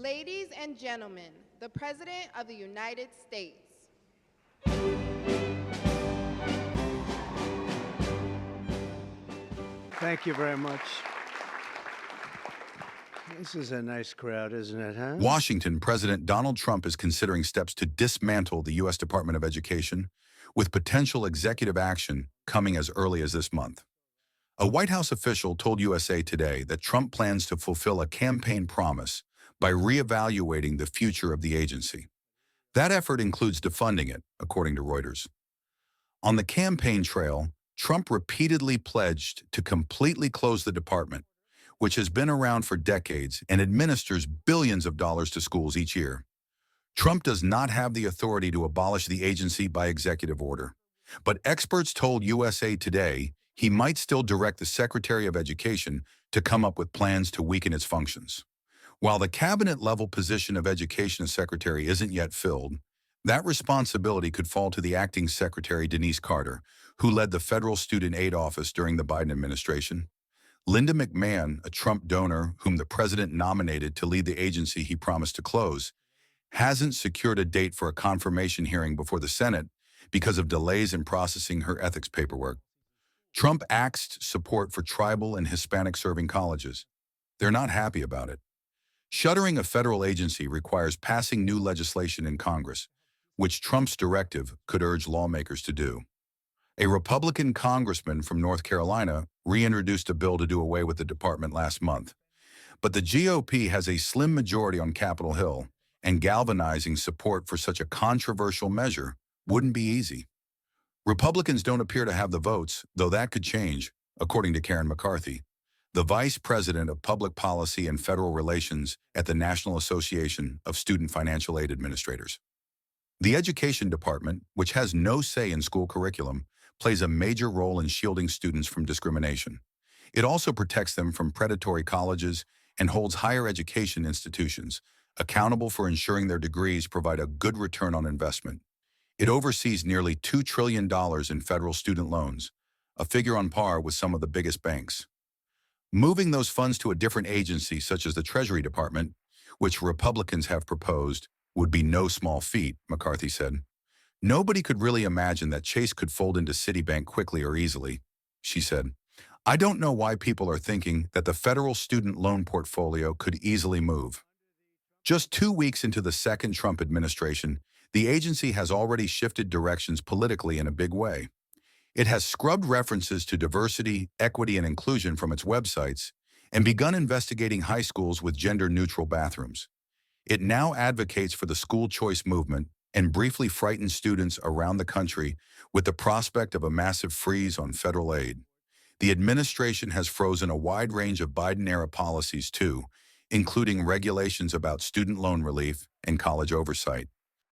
Ladies and gentlemen, the President of the United States. Thank you very much. This is a nice crowd, isn't it, huh? Washington, President Donald Trump is considering steps to dismantle the U.S. Department of Education, with potential executive action coming as early as this month. A White House official told USA Today that Trump plans to fulfill a campaign promise by reevaluating the future of the agency. That effort includes defunding it, according to Reuters. On the campaign trail, Trump repeatedly pledged to completely close the department, which has been around for decades and administers billions of dollars to schools each year. Trump does not have the authority to abolish the agency by executive order, but experts told USA Today he might still direct the Secretary of Education to come up with plans to weaken its functions. While the cabinet-level position of Education Secretary isn't yet filled, that responsibility could fall to the acting Secretary Denise Carter, who led the Federal Student Aid Office during the Biden administration. Linda McMahon, a Trump donor whom the president nominated to lead the agency he promised to close, hasn't secured a date for a confirmation hearing before the Senate because of delays in processing her ethics paperwork. Trump axed support for tribal and Hispanic-serving colleges. They're not happy about it. Shuttering a federal agency requires passing new legislation in Congress, which Trump's directive could urge lawmakers to do. A Republican congressman from North Carolina reintroduced a bill to do away with the department last month. But the GOP has a slim majority on Capitol Hill, and galvanizing support for such a controversial measure wouldn't be easy. Republicans don't appear to have the votes, though that could change, according to Karen McCarthy, the Vice President of Public Policy and Federal Relations at the National Association of Student Financial Aid Administrators. The Education Department, which has no say in school curriculum, plays a major role in shielding students from discrimination. It also protects them from predatory colleges and holds higher education institutions accountable for ensuring their degrees provide a good return on investment. It oversees nearly $2 trillion in federal student loans, a figure on par with some of the biggest banks. Moving those funds to a different agency, such as the Treasury Department, which Republicans have proposed, would be no small feat, McCarthy said. Nobody could really imagine that Chase could fold into Citibank quickly or easily, she said. I don't know why people are thinking that the federal student loan portfolio could easily move. Just 2 weeks into the second Trump administration, the agency has already shifted directions politically in a big way. It has scrubbed references to diversity, equity, and inclusion from its websites and begun investigating high schools with gender-neutral bathrooms. It now advocates for the school choice movement and briefly frightens students around the country with the prospect of a massive freeze on federal aid. The administration has frozen a wide range of Biden-era policies too, including regulations about student loan relief and college oversight.